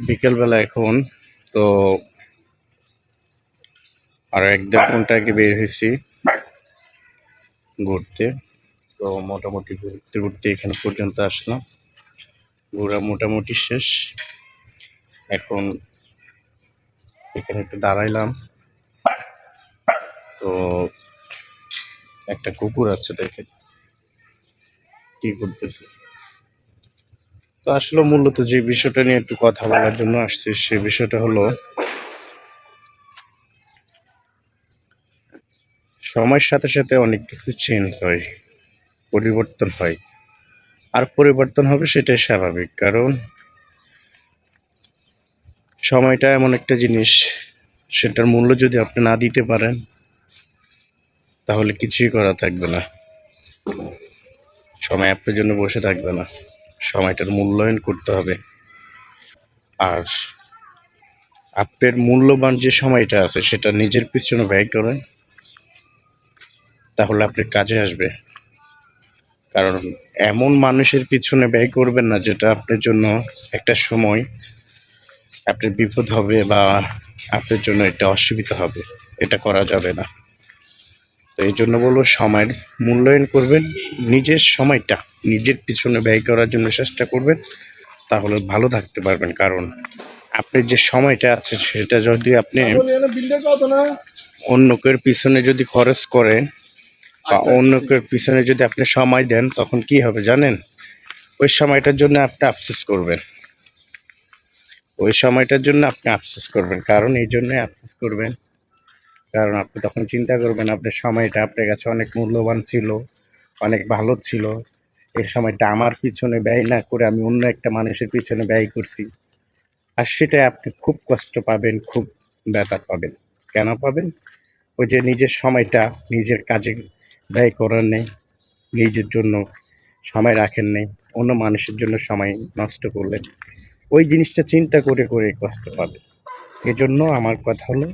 বিকেলবেলা এখন তো আর ১-১.৫ ঘন্টা আগে বের হয়েছি ঘুরতে। তো মোটামুটি ঘুরতে ঘুরতে এখানে পর্যন্ত আসলাম। ঘোরা মোটামুটি শেষ। এখন এখানে একটু দাঁড়াইলাম। তো একটা কুকুর আছে, দেখে কি করতেছে। তো আসলে মূলত যে বিষয়টা নিয়ে একটু কথা বলার জন্য আসছি, সে বিষয়টা হলো সময়ের সাথে সাথে অনেক কিছু চেঞ্জ হয়, পরিবর্তন হয়। আর পরিবর্তন হবে সেটাই স্বাভাবিক, কারণ সময়টা এমন একটা জিনিস, সেটার মূল্য যদি আপনি না দিতে পারেন তাহলে কিছুই করা থাকবে না। সময় আপনার জন্য বসে থাকবে না, সময়টার মূল্যায়ন করতে হবে। আর আপনার মূল্যবান যে সময়টা আছে সেটা নিজের পিছনে ব্যয় করেন, তাহলে আপনার কাজে আসবে। কারণ এমন মানুষের পিছনে ব্যয় করবেন না যেটা আপনার জন্য একটা সময় আপনার বিপদ হবে বা আপনার জন্য এটা অসুবিধা হবে, এটা করা যাবে না। তো এই জন্য বলবো, সময়ের মূল্যায়ন করবেন, নিজের সময়টা নিজের পিছনে ব্যয় করার জন্য চেষ্টা করবেন, তাহলে ভালো থাকতে পারবেন। কারণ আপনার যে সময়টা আছে সেটা যদি আপনি অন্যকের পিছনে যদি খরচ করেন বা অন্যকের পিছনে যদি আপনি সময় দেন, তখন কি হবে জানেন? ওই সময়টার জন্য আপনি আফসোস করবেন। ওই সময়টার জন্য আপনি আফসোস করবেন। কারণ এই জন্যই আফসোস করবেন, কারণ আপনি তখন চিন্তা করবেন আপনার সময়টা আপনার কাছে অনেক মূল্যবান ছিল, অনেক ভালো ছিল। এই সময়টা আমার পিছনে ব্যয় না করে আমি অন্য একটা মানুষের পিছনে ব্যয় করছি। আর সেটাই আপনি খুব কষ্ট পাবেন, খুব ব্যথা পাবেন। কেন পাবেন? ওই যে নিজের সময়টা নিজের কাজে ব্যয় করার নেই, নিজের জন্য সময় রাখেন নাই, অন্য মানুষের জন্য সময় নষ্ট করলেন। ওই জিনিসটা চিন্তা করে করে কষ্ট পাবেন। এজন্য আমার কথা হলো,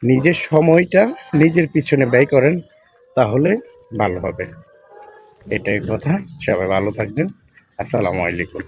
নিজের সময়টা নিজের পিছনে ব্যয় করেন, তাহলে ভালো হবে। এটাই কথা। সবাই ভালো থাকবেন। আসসালামু আলাইকুম।